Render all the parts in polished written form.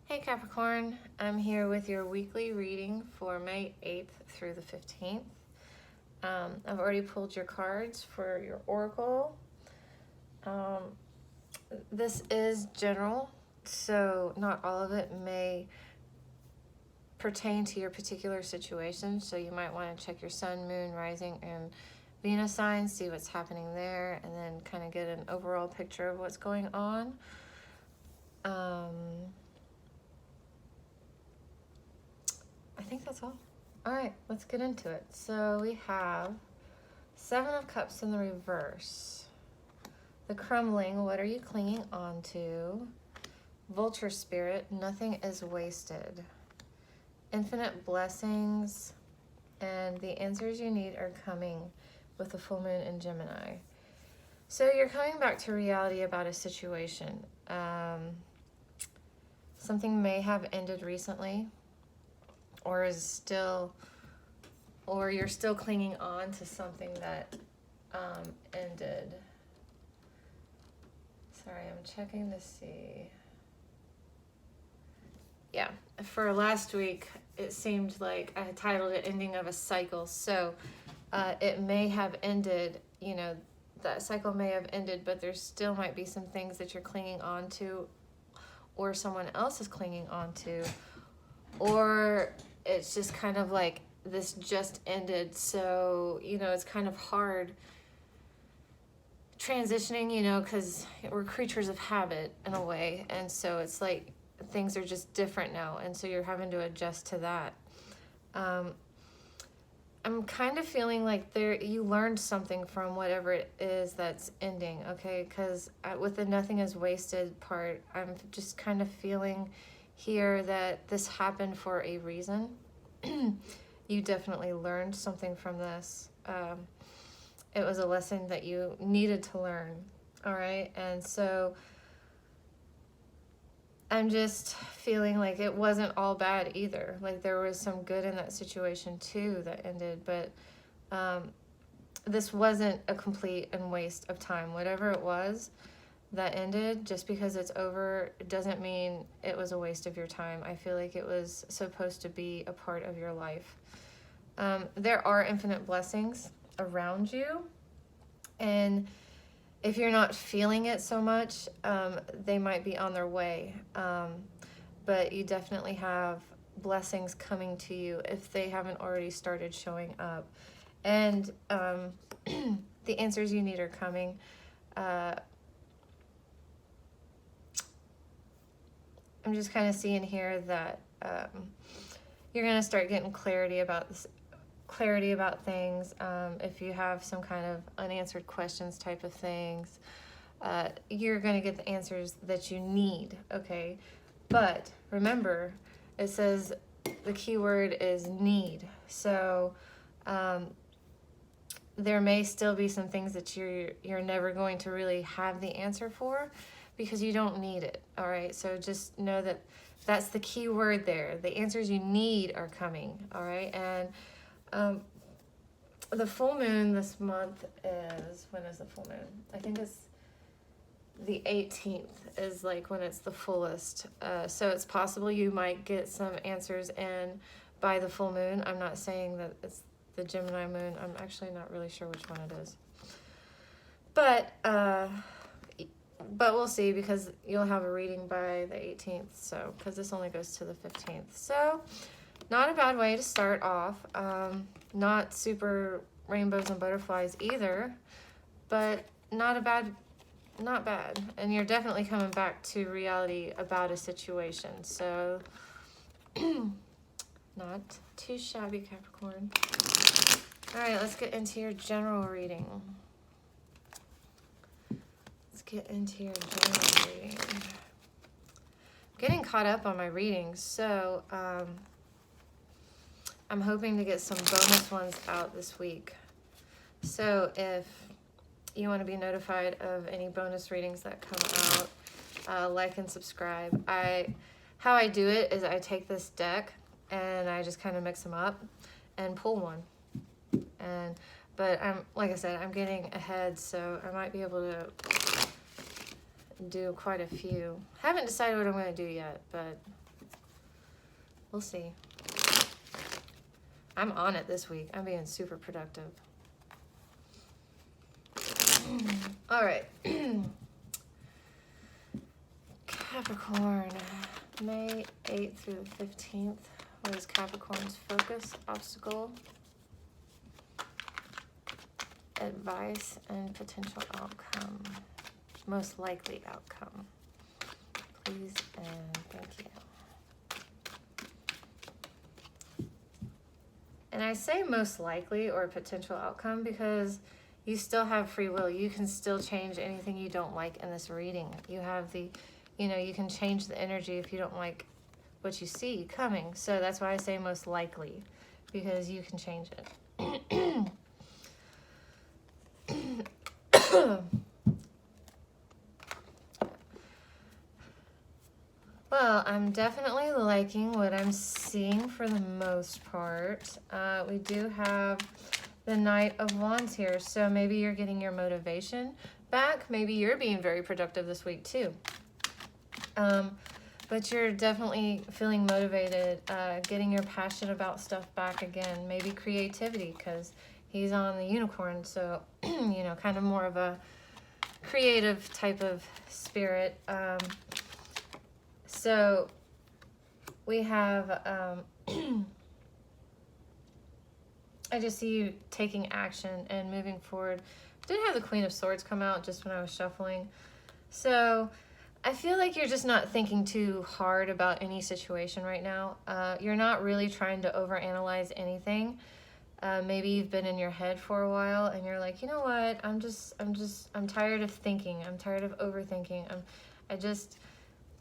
Hey Capricorn, I'm here with your weekly reading for May 8th through the 15th. I've already pulled your cards for your oracle. This is general, so not all of it may pertain to your particular situation. So you might want to check your sun, moon, rising, and Venus signs, see what's happening there, and then kind of get an overall picture of what's going on. I think that's all. All right, let's get into it. So we have Seven of Cups in the reverse. The Crumbling, what are you clinging on to? Vulture Spirit, nothing is wasted. Infinite Blessings, and the answers you need are coming with the full moon in Gemini. So you're coming back to reality about a situation. Something may have ended recently, or is still, or you're still clinging on to something that ended. Sorry, I'm checking to see. Yeah, for last week, it seemed like I had titled it Ending of a Cycle. So it may have ended, you know, that cycle may have ended, but there still might be some things that you're clinging on to, or someone else is clinging on to, or it's just kind of like this just ended. So, you know, it's kind of hard transitioning, you know, because we're creatures of habit in a way. And so it's like things are just different now. And so you're having to adjust to that. I'm kind of feeling like you learned something from whatever it is that's ending, okay? Because with the nothing is wasted part, I'm just kind of feeling here that this happened for a reason. You definitely learned something from this. It was a lesson that you needed to learn, all right? And so I'm just feeling like it wasn't all bad either. Like there was some good in that situation too that ended, but this wasn't a complete and waste of time. Whatever it was that ended, just because it's over, it doesn't mean it was a waste of your time. I feel like it was supposed to be a part of your life. There are infinite blessings around you, and if you're not feeling it so much, they might be on their way. But you definitely have blessings coming to you if they haven't already started showing up. And the answers you need are coming. I'm just kind of seeing here that you're going to start getting clarity about things. If you have some kind of unanswered questions type of things, you're going to get the answers that you need, okay? But remember, it says the key word is need. So there may still be some things that you're never going to really have the answer for because you don't need it, all right? So just know that that's the key word there. The answers you need are coming, all right? And the full moon this month is, when is the full moon? I think it's the 18th is like when it's the fullest. So it's possible you might get some answers in by the full moon. I'm not saying that it's the Gemini moon. I'm actually not really sure which one it is. But we'll see, because you'll have a reading by the 18th. So, because this only goes to the 15th. So, not a bad way to start off. Not super rainbows and butterflies either, but not bad. And you're definitely coming back to reality about a situation. So, not too shabby, Capricorn. All right, let's get into your general reading. I'm getting caught up on my readings, so I'm hoping to get some bonus ones out this week. So if you want to be notified of any bonus readings that come out, like and subscribe. How I do it is I take this deck and I just kind of mix them up and pull one. But like I said, I'm getting ahead, so I might be able to do quite a few. Haven't decided what I'm going to do yet, but We'll see. I'm on it this week. I'm being super productive. All right. Capricorn, May 8th through the 15th. What is Capricorn's focus, obstacle, advice, and potential outcome? Most likely outcome. Please and thank you. And I say most likely or potential outcome because you still have free will. You can still change anything you don't like in this reading. You have the, you can change the energy if you don't like what you see coming. So that's why I say most likely, because you can change it. Well, I'm definitely liking what I'm seeing for the most part. We do have the Knight of Wands here, so maybe you're getting your motivation back. Maybe you're being very productive this week too. But you're definitely feeling motivated, getting your passion about stuff back again. Maybe creativity, because he's on the unicorn, so, kind of more of a creative type of spirit. So we have, I just see you taking action and moving forward. I did have the Queen of Swords come out just when I was shuffling. So I feel like you're just not thinking too hard about any situation right now. You're not really trying to overanalyze anything. Maybe you've been in your head for a while and you're like, you know what? I'm tired of thinking. I'm tired of overthinking.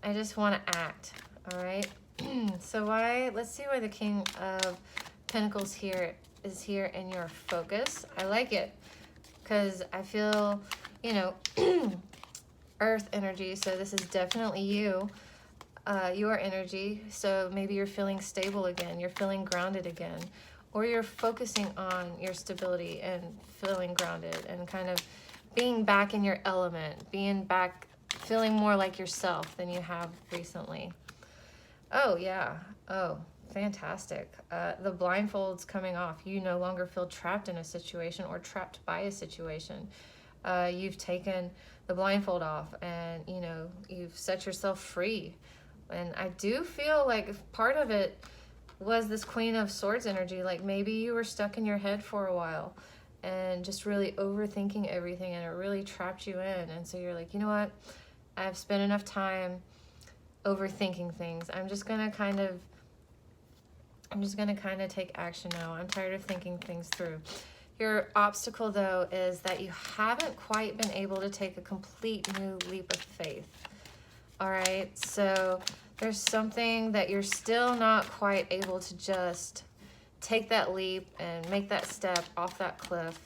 I just want to act. All right. So let's see why the King of Pentacles here is here in your focus. I like it because I feel, earth energy. So this is definitely you, your energy. So maybe you're feeling stable again. You're feeling grounded again, or you're focusing on your stability and feeling grounded and kind of being back in your element, being back, feeling more like yourself than you have recently. Oh, yeah. Oh, fantastic. The blindfold's coming off. You no longer feel trapped in a situation or trapped by a situation. You've taken the blindfold off and, you've set yourself free. And I do feel like part of it was this Queen of Swords energy. Like maybe you were stuck in your head for a while and just really overthinking everything, and it really trapped you in. And so you're like, you know what? I've spent enough time overthinking things. I'm just gonna kind of take action now. I'm tired of thinking things through. Your obstacle, though, is that you haven't quite been able to take a complete new leap of faith. All right, so there's something that you're still not quite able to just take that leap and make that step off that cliff.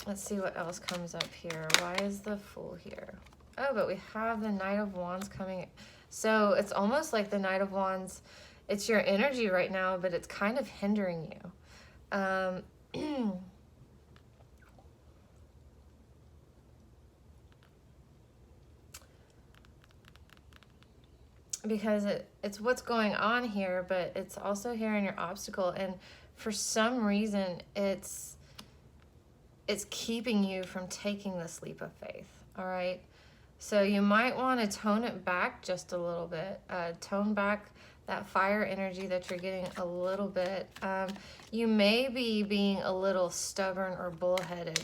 Let's see what else comes up here. Why is the Fool here? Oh, but we have the Knight of Wands coming. So it's almost like the Knight of Wands, it's your energy right now, but it's kind of hindering you. Because it's what's going on here, but it's also here in your obstacle. And for some reason, it's keeping you from taking this leap of faith, all right? So you might want to tone it back just a little bit. Tone back that fire energy that you're getting a little bit. You may be being a little stubborn or bullheaded,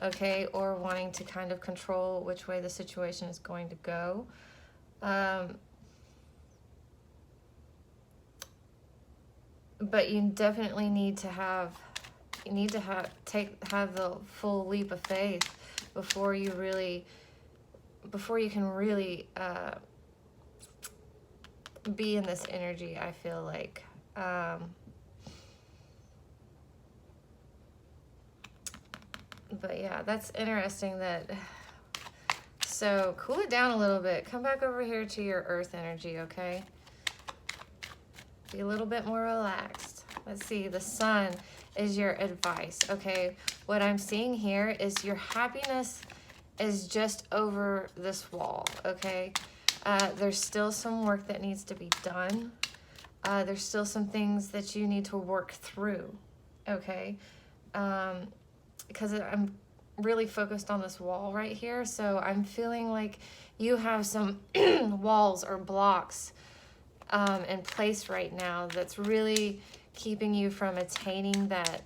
okay? Or wanting to kind of control which way the situation is going to go. But you definitely need to have the full leap of faith before you can really be in this energy, I feel like. But yeah, that's interesting that. So cool it down a little bit. Come back over here to your earth energy, okay? Be a little bit more relaxed. Let's see, the Sun is your advice, okay? What I'm seeing here is your happiness is just over this wall, okay? There's still some work that needs to be done. There's still some things that you need to work through, okay? Because I'm really focused on this wall right here, so I'm feeling like you have some walls or blocks in place right now that's really keeping you from attaining that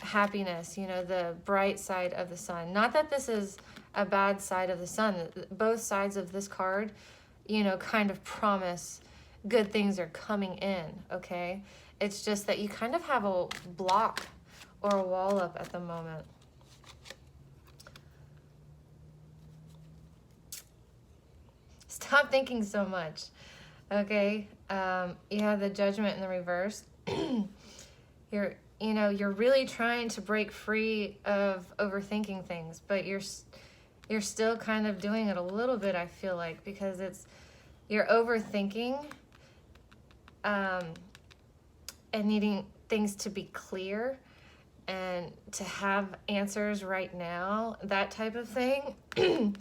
happiness, you know, the bright side of the sun. Not that this is a bad side of the sun. Both sides of this card, you know, kind of promise good things are coming in, okay? It's just that you kind of have a block or a wall up at the moment. Stop thinking so much, okay? You have the Judgment in the reverse. You're really trying to break free of overthinking things, but you're still kind of doing it a little bit, I feel like, because you're overthinking and needing things to be clear and to have answers right now, that type of thing.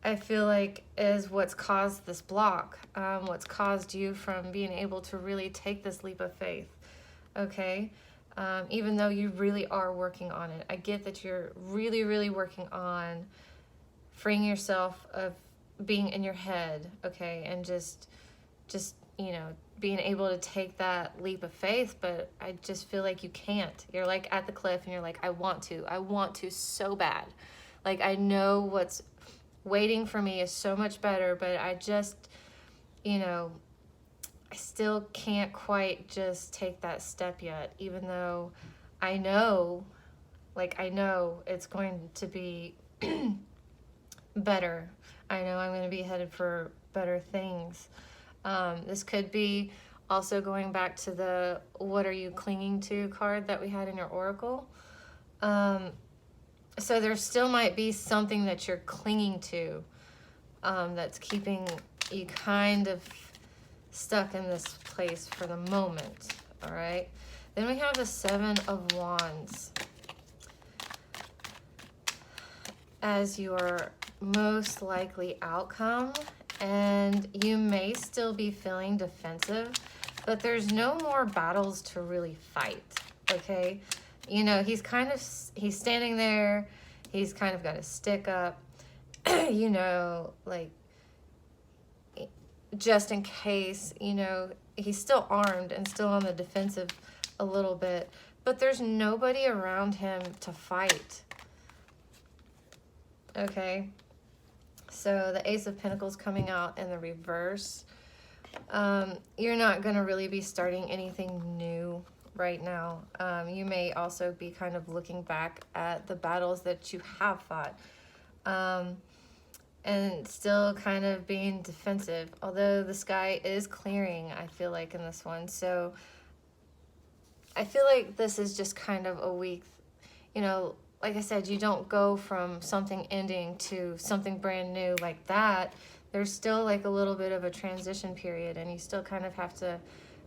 I feel like is what's caused this block, what's caused you from being able to really take this leap of faith, okay? Even though you really are working on it. I get that you're really, really working on freeing yourself of being in your head, okay? And just, you know, being able to take that leap of faith, but I just feel like you can't. You're like at the cliff and you're like, I want to so bad. Like, I know what's waiting for me is so much better, but I just, you know, I still can't quite just take that step yet, even though I know it's going to be better. I know I'm going to be headed for better things. This could be also going back to the what are you clinging to card that we had in your oracle. So there still might be something that you're clinging to that's keeping you kind of stuck in this place for the moment, all right? Then we have the Seven of Wands as your most likely outcome, and you may still be feeling defensive, but there's no more battles to really fight, okay? You know, he's standing there, he's kind of got his stick up, you know, like, just in case, you know, he's still armed and still on the defensive a little bit, but there's nobody around him to fight, okay? So the Ace of Pentacles coming out in the reverse. You're not going to really be starting anything new right now. You may also be kind of looking back at the battles that you have fought, and still kind of being defensive, although the sky is clearing, I feel like, in this one. So I feel like this is just kind of a week, you know, like I said, you don't go from something ending to something brand new like that. There's still like a little bit of a transition period, and you still kind of have to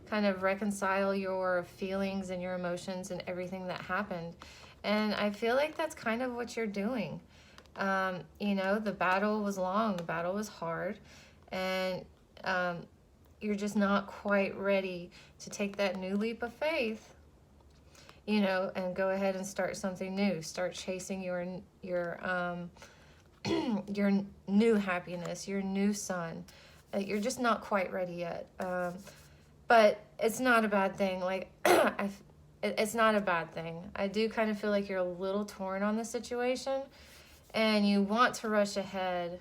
kind of reconcile your feelings and your emotions and everything that happened. And I feel like that's kind of what you're doing. You know, the battle was long, the battle was hard, and you're just not quite ready to take that new leap of faith, you know, and go ahead and start something new. Start chasing your your new happiness, your new sun. You're just not quite ready yet. But it's not a bad thing. Like, it's not a bad thing. I do kind of feel like you're a little torn on the situation, and you want to rush ahead,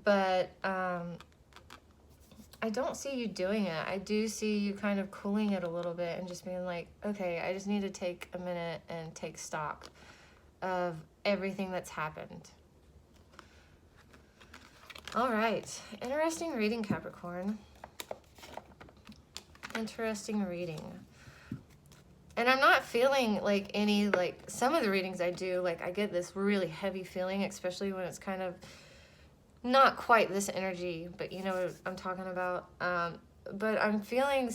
but I don't see you doing it. I do see you kind of cooling it a little bit and just being like, okay, I just need to take a minute and take stock of everything that's happened. All right, interesting reading, Capricorn. Interesting reading. And I'm not feeling like any, like, some of the readings I do, like, I get this really heavy feeling, especially when it's kind of not quite this energy, but you know what I'm talking about. But I'm feeling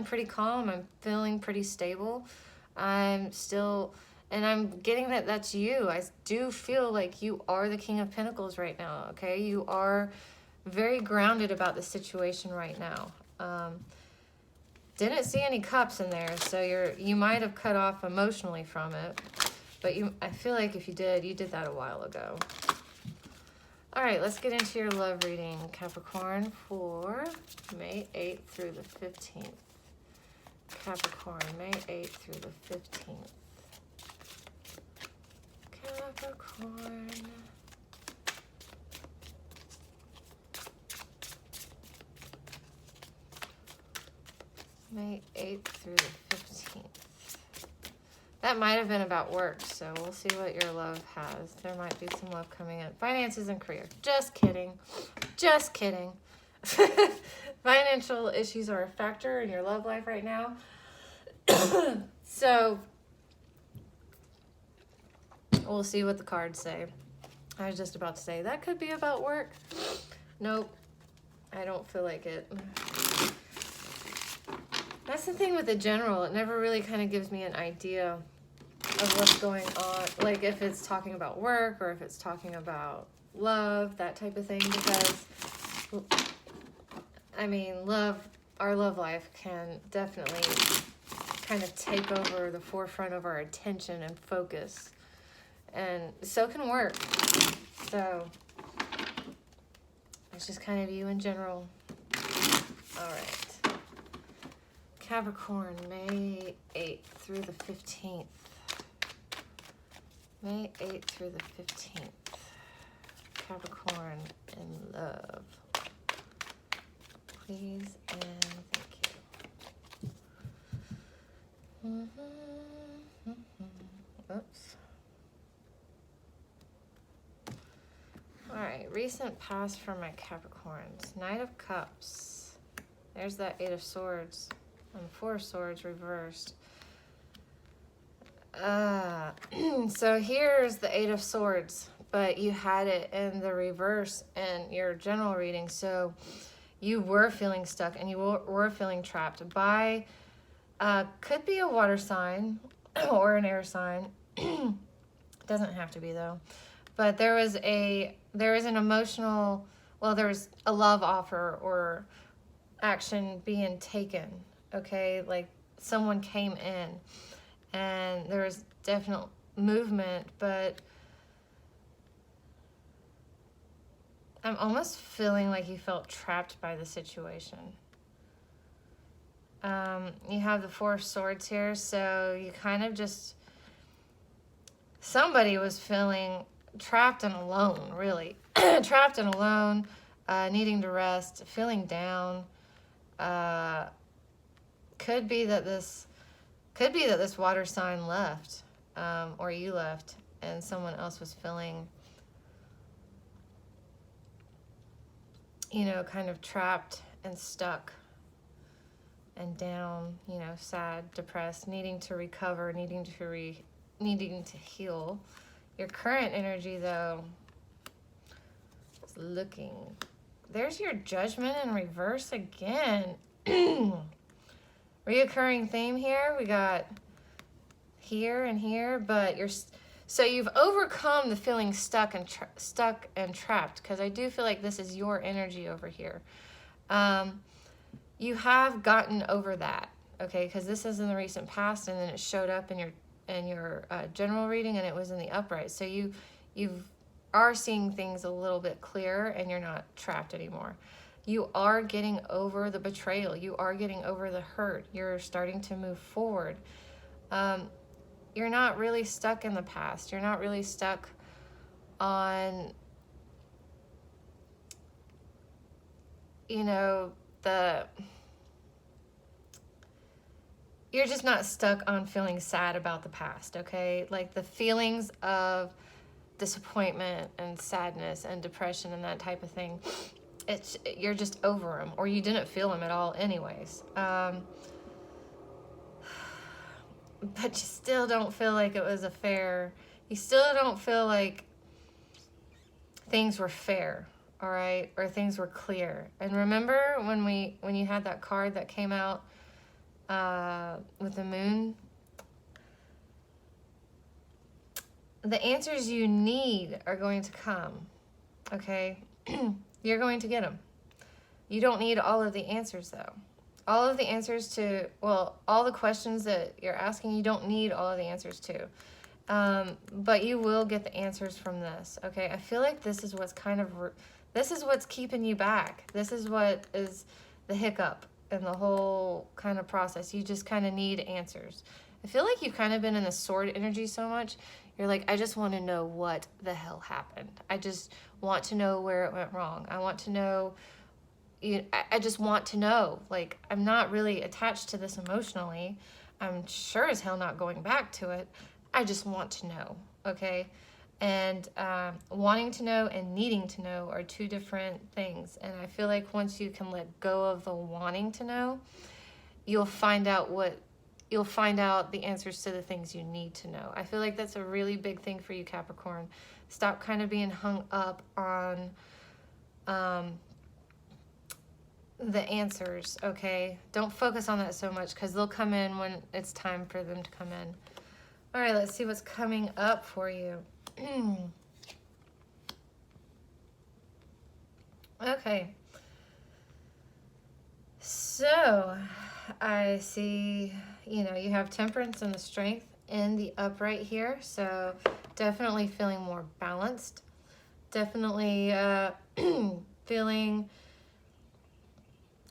pretty calm. I'm feeling pretty stable. I'm still, and I'm getting that that's you. I do feel like you are the King of Pentacles right now, okay? You are very grounded about the situation right now. Didn't see any cups in there, so you might have cut off emotionally from it, but I feel like if you did that a while ago. All right, let's get into your love reading, Capricorn, for May 8th through the 15th. Capricorn, May 8th through the 15th. Capricorn. May 8th through the 15th. That might have been about work, so we'll see what your love has. There might be some love coming in. Finances and career. Just kidding. Just kidding. Financial issues are a factor in your love life right now. So, we'll see what the cards say. I was just about to say, that could be about work. Nope. I don't feel like it. That's the thing with the general. It never really kind of gives me an idea of what's going on. Like if it's talking about work or if it's talking about love, that type of thing. Because, I mean, our love life can definitely kind of take over the forefront of our attention and focus. And so can work. So, it's just kind of you in general. All right. Capricorn, May 8th through the 15th. May 8th through the 15th. Capricorn in love. Please and thank you. Oops. All right, recent past for my Capricorns. Knight of Cups. There's that Eight of Swords. And Four of Swords reversed. So here's the Eight of Swords, but you had it in the reverse in your general reading. So you were feeling stuck and you were feeling trapped by, could be a water sign or an air sign. Doesn't have to be though. But there is an emotional, well, there's a love offer or action being taken. Okay, like someone came in and there was definite movement, but I'm almost feeling like you felt trapped by the situation. You have the Four of Swords here, so you kind of just, somebody was feeling trapped and alone, really. Trapped and alone, needing to rest, feeling down. Could be that this water sign left, or you left, and someone else was feeling, kind of trapped and stuck and down, sad, depressed, needing to recover, needing to heal. Your current energy, though, is looking. There's your Judgment in reverse again. Reoccurring theme here. We got here and here, but so you've overcome the feeling stuck and trapped, because I do feel like this is your energy over here. You have gotten over that, okay? Because this is in the recent past, and then it showed up in your general reading, and it was in the upright. So you are seeing things a little bit clearer, and you're not trapped anymore. You are getting over the betrayal. You are getting over the hurt. You're starting to move forward. You're not really stuck in the past. You're not really stuck on, you're just not stuck on feeling sad about the past, okay? Like the feelings of disappointment and sadness and depression and that type of thing, you're just over them, or you didn't feel them at all anyways. But you still don't feel like it was you still don't feel like things were fair, all right? Or things were clear. And remember when you had that card that came out with the moon? The answers you need are going to come, okay? You're going to get them. You don't need all of the answers, though. All of the answers to, well, all the questions that you're asking, you don't need all of the answers to. But you will get the answers from this, okay? I feel like this is what's kind of, this is what's keeping you back. This is what is the hiccup in the whole kind of process. You just kind of need answers. I feel like you've kind of been in the sword energy so much. You're like, I just want to know what the hell happened. I just want to know where it went wrong. I want to know, I just want to know. Like, I'm not really attached to this emotionally. I'm sure as hell not going back to it. I just want to know, okay? And wanting to know and needing to know are two different things. And I feel like once you can let go of the wanting to know, you'll find out the answers to the things you need to know. I feel like that's a really big thing for you, Capricorn. Stop kind of being hung up on the answers, okay? Don't focus on that so much, because they'll come in when it's time for them to come in. All right, let's see what's coming up for you. Okay. So, I see, you have Temperance and the Strength in the upright here. So, definitely feeling more balanced. Definitely feeling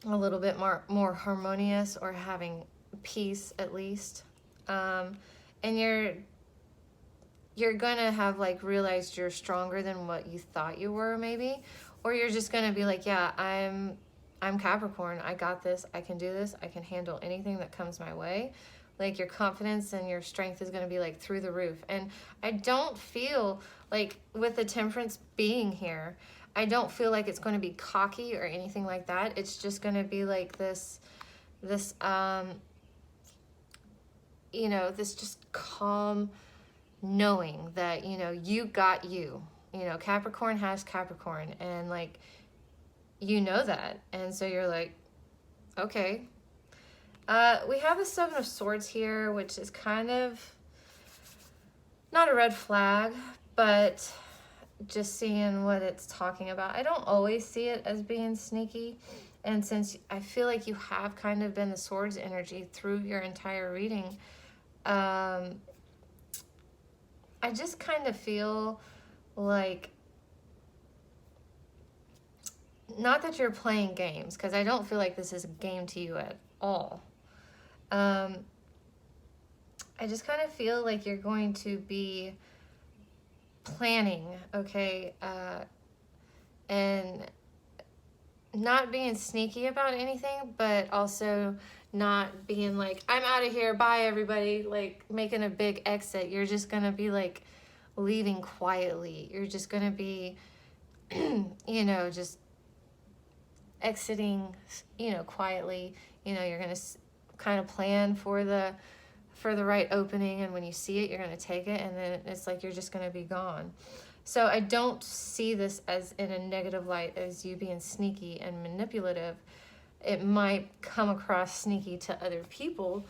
a little bit more harmonious, or having peace at least. And you're gonna have like realized you're stronger than what you thought you were, maybe, or you're just gonna be like, yeah, I'm Capricorn. I got this. I can do this. I can handle anything that comes my way. Like, your confidence and your strength is gonna be like through the roof. And I don't feel like, with the Temperance being here, I don't feel like it's going to be cocky or anything like that. It's just going to be like this this just calm knowing that, you got you. Capricorn has Capricorn, and like, that. And so you're like, okay. We have the Seven of Swords here, which is kind of not a red flag, but just seeing what it's talking about. I don't always see it as being sneaky, and since I feel like you have kind of been the Swords energy through your entire reading, I just kind of feel like, not that you're playing games, because I don't feel like this is a game to you at all. I just kind of feel like you're going to be planning, okay, and not being sneaky about anything, but also not being like, I'm out of here, bye everybody, like making a big exit. You're just gonna be like leaving quietly. You're just gonna be just exiting quietly. You're gonna kind of plan for the right opening, and when you see it, you're going to take it, and then it's like you're just going to be gone. So I don't see this as in a negative light as you being sneaky and manipulative. It might come across sneaky to other people,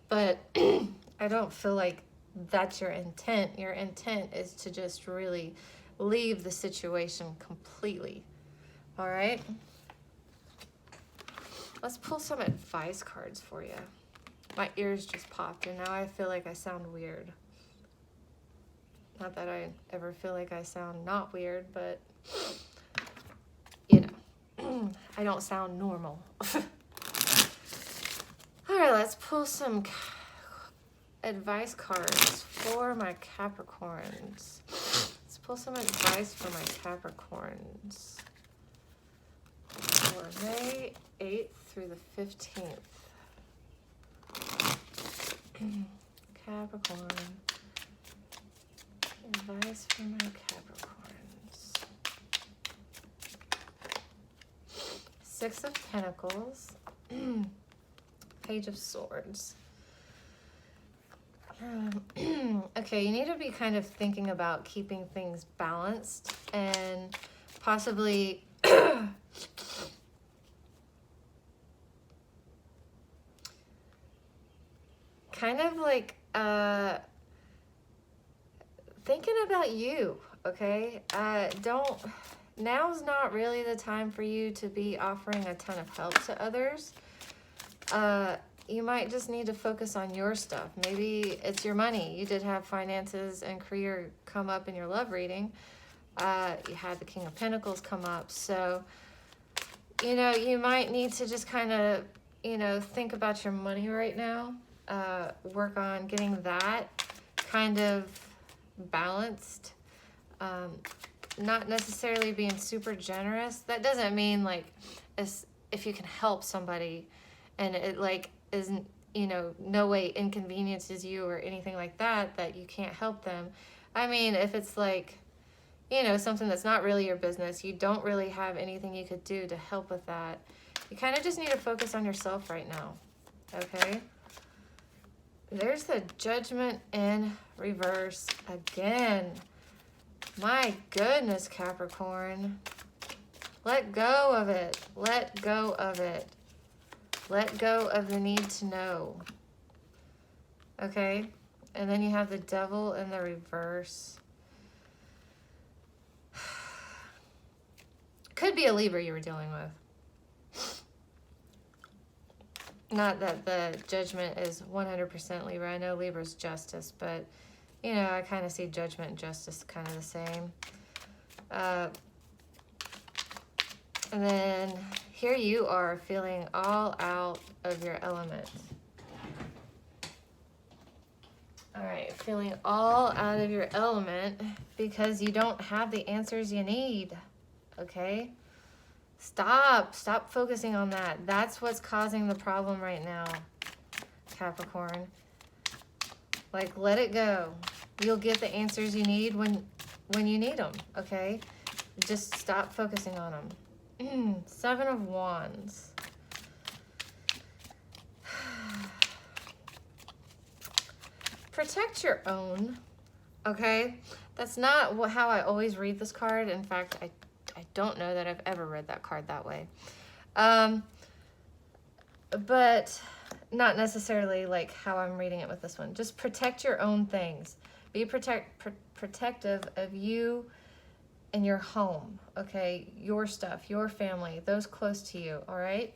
but I don't feel like that's your intent. Your intent is to just really leave the situation completely. All right? Let's pull some advice cards for you. My ears just popped, and now I feel like I sound weird. Not that I ever feel like I sound not weird, but, I don't sound normal. All right, let's pull some advice cards for my Capricorns. Let's pull some advice for my Capricorns for May 8th through the 15th. Capricorn. Advice for my Capricorns. Six of Pentacles. Page of Swords. Okay, you need to be kind of thinking about keeping things balanced, and possibly kind of like thinking about you, okay? now's not really the time for you to be offering a ton of help to others. You might just need to focus on your stuff. Maybe it's your money. You did have finances and career come up in your love reading. You had the King of Pentacles come up. So, you know, you might need to just kind of, you know, think about your money right now. Work on getting that kind of balanced. Not necessarily being super generous. That doesn't mean like if you can help somebody and it like isn't, you know, no way inconveniences you or anything like that, that you can't help them. I mean, if it's like, you know, something that's not really your business, you don't really have anything you could do to help with that, you kind of just need to focus on yourself right now, okay? There's the Judgment in reverse again. My goodness, Capricorn. Let go of it. Let go of it. Let go of the need to know. Okay? And then you have the Devil in the reverse. Could be a Libra you were dealing with. Not that the Judgment is 100% Libra. I know Libra's justice, but, you know, I kind of see Judgment and justice kind of the same. And then here you are feeling all out of your element. All right, feeling all out of your element because you don't have the answers you need, okay? Stop focusing on that. That's what's causing the problem right now, Capricorn. Like, let it go. You'll get the answers you need when you need them, okay? Just stop focusing on them. 7 of Wands. Protect your own, okay? That's not how I always read this card. In fact, I don't know that I've ever read that card that way. But not necessarily like how I'm reading it with this one. Just protect your own things. Be protective of you and your home, okay? Your stuff, your family, those close to you, all right?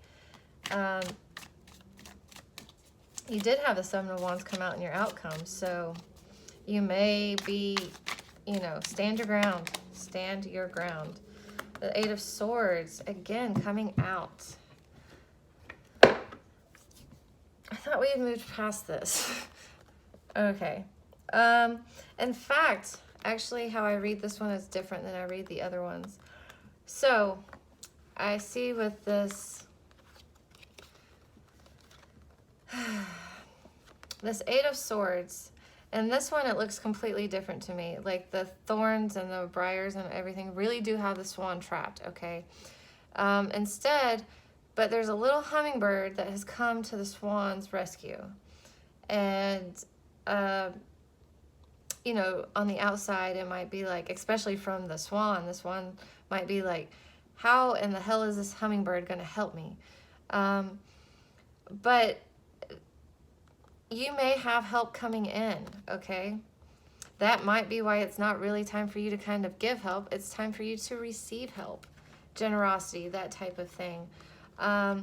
You did have the 7 of Wands come out in your outcome, so you may be, you know, stand your ground. Stand your ground. The 8 of Swords, again, coming out. I thought we had moved past this. Okay. In fact, actually, how I read this one is different than I read the other ones. So, I see with this, this 8 of Swords, and this one, it looks completely different to me. Like the thorns and the briars and everything really do have the swan trapped, okay? Instead, but there's a little hummingbird that has come to the swan's rescue. And, you know, on the outside, it might be like, especially from the swan might be like, how in the hell is this hummingbird going to help me? But you may have help coming in, okay? That might be why it's not really time for you to kind of give help. It's time for you to receive help, generosity, that type of thing. I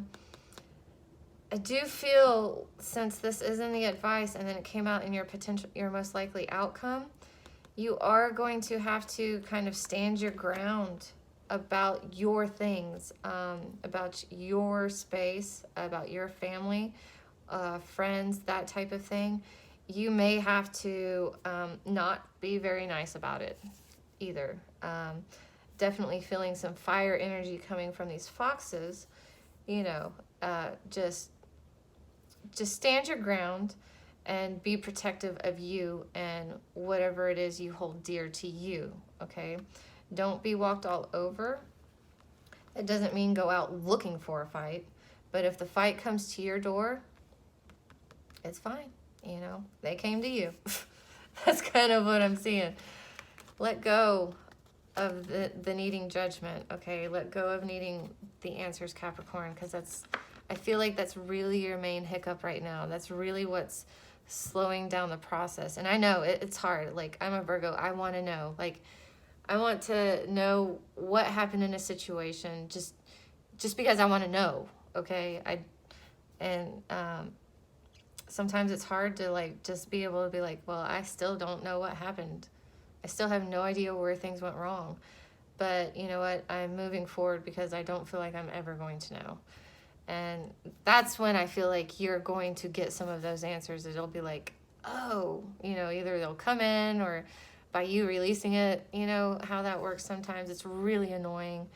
do feel, since this is in the advice and then it came out in your most likely outcome, you are going to have to kind of stand your ground about your things, about your space, about your family, friends, that type of thing. You may have to not be very nice about it either. Definitely feeling some fire energy coming from these foxes. You know, just stand your ground and be protective of you and whatever it is you hold dear to you, okay? Don't be walked all over. It doesn't mean go out looking for a fight, but if the fight comes to your door, it's fine, you know? They came to you. That's kind of what I'm seeing. Let go of the needing judgment, okay? Let go of needing the answers, Capricorn, because I feel like that's really your main hiccup right now. That's really what's slowing down the process. And I know it's hard. Like, I'm a Virgo. I want to know. Like, I want to know what happened in a situation just because I want to know, okay? Sometimes it's hard to like just be able to be like, well, I still don't know what happened. I still have no idea where things went wrong. But you know what? I'm moving forward because I don't feel like I'm ever going to know. And that's when I feel like you're going to get some of those answers. It'll be like, oh, you know, either they'll come in or by you releasing it, you know, how that works sometimes. It's really annoying.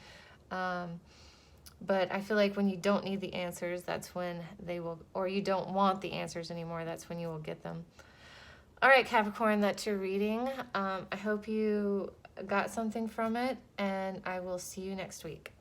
But I feel like when you don't need the answers, that's when they will, or you don't want the answers anymore, that's when you will get them. All right, Capricorn, that's your reading. I hope you got something from it, and I will see you next week.